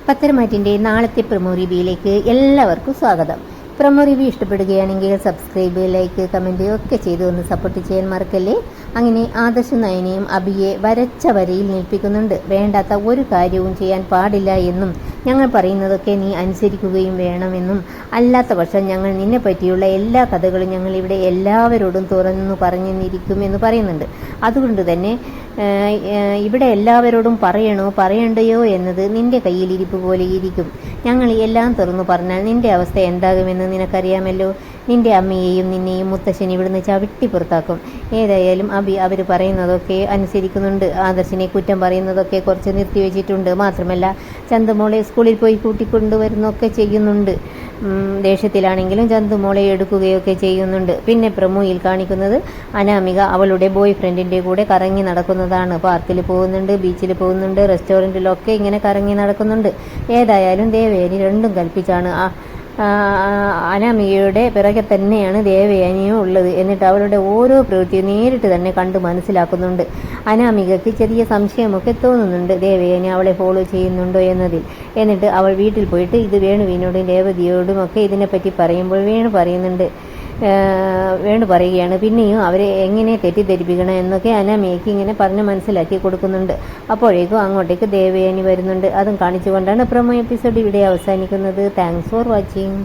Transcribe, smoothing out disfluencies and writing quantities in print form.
പത്തരമാറ്റിൻ്റെ നാളത്തെ പ്രൊമോ റിവ്യൂയിലേക്ക് എല്ലാവർക്കും സ്വാഗതം. പ്രൊമോ റിവ്യൂ ഇഷ്ടപ്പെടുകയാണെങ്കിൽ സബ്സ്ക്രൈബ്, ലൈക്ക്, കമൻറ്റ് ഒക്കെ ചെയ്ത് ഒന്ന് സപ്പോർട്ട് ചെയ്യാൻ മറക്കല്ലേ. അങ്ങനെ ആദർശ് നയനയും അഭിയെ വരച്ച വരയിൽ നിൽപ്പിക്കുന്നുണ്ട്. വേണ്ടാത്ത ഒരു കാര്യവും ചെയ്യാൻ പാടില്ല എന്നും ഞങ്ങൾ പറയുന്നതൊക്കെ നീ അനുസരിക്കുകയും വേണമെന്നും, അല്ലാത്ത പക്ഷം ഞങ്ങൾ നിന്നെ പറ്റിയുള്ള എല്ലാ കഥകളും ഞങ്ങൾ ഇവിടെ എല്ലാവരോടും തുറന്നു പറഞ്ഞിരിക്കുമെന്ന് പറയുന്നുണ്ട്. അതുകൊണ്ട് തന്നെ ഇവിടെ എല്ലാവരോടും പറയണ്ടയോ എന്നത് നിന്റെ കയ്യിലിരിപ്പ് പോലെ ഇരിക്കും. ഞങ്ങൾ എല്ലാം തുറന്നു പറഞ്ഞാൽ നിന്റെ അവസ്ഥ എന്താകുമെന്ന് നിനക്കറിയാമല്ലോ. നിന്റെ അമ്മയെയും നിന്നെയും മുത്തശ്ശൻ ഇവിടുന്ന് ചവിട്ടി പുറത്താക്കും. ഏതായാലും അവർ പറയുന്നതൊക്കെ അനുസരിക്കുന്നുണ്ട്. ആദർശിനെ കുറ്റം പറയുന്നതൊക്കെ കുറച്ച് നിർത്തിവെച്ചിട്ടുണ്ട്. മാത്രമല്ല ചന്തുമോളെ സ്കൂളിൽ പോയി കൂട്ടിക്കൊണ്ടുവരുന്നൊക്കെ ചെയ്യുന്നുണ്ട്. ദേഷ്യത്തിലാണെങ്കിലും ചന്തുമോളെ എടുക്കുകയൊക്കെ ചെയ്യുന്നുണ്ട്. പിന്നെ പ്രൊമോയിൽ കാണിക്കുന്നത് അനാമിക അവളുടെ ബോയ് ഫ്രണ്ടിൻ്റെ കൂടെ കറങ്ങി നടക്കുന്നതാണ്. പാർക്കിൽ പോകുന്നുണ്ട്, ബീച്ചിൽ പോകുന്നുണ്ട്, റെസ്റ്റോറൻറ്റിലൊക്കെ ഇങ്ങനെ കറങ്ങി നടക്കുന്നുണ്ട്. ഏതായാലും ദേവയാനി രണ്ടും കൽപ്പിച്ചാണ്. അനാമികയുടെ പിറകെ തന്നെയാണ് ദേവയാനിയും ഉള്ളത്. എന്നിട്ട് അവളുടെ ഓരോ പ്രവൃത്തിയും നേരിട്ട് തന്നെ കണ്ട് മനസ്സിലാക്കുന്നുണ്ട്. അനാമികയ്ക്ക് ചെറിയ സംശയമൊക്കെ തോന്നുന്നുണ്ട് ദേവയാനി അവളെ ഫോളോ ചെയ്യുന്നുണ്ടോ എന്നതിൽ. എന്നിട്ട് അവൾ വീട്ടിൽ പോയിട്ട് ഇത് വേണുവിനോടും രേവതിയോടും ഒക്കെ ഇതിനെപ്പറ്റി പറയുമ്പോൾ വേണു പറയുകയാണ് പിന്നെയും അവരെ എങ്ങനെ തെറ്റിദ്ധരിപ്പിക്കണം എന്നൊക്കെ അനാമികയ്ക്ക് ഇങ്ങനെ പറഞ്ഞ് മനസ്സിലാക്കി കൊടുക്കുന്നുണ്ട്. അപ്പോഴേക്കും അങ്ങോട്ടേക്ക് ദേവയാനി വരുന്നുണ്ട്. അതും കാണിച്ചുകൊണ്ടാണ് പ്രൊമോ എപ്പിസോഡ് ഇവിടെ അവസാനിക്കുന്നത്. Thanks for watching.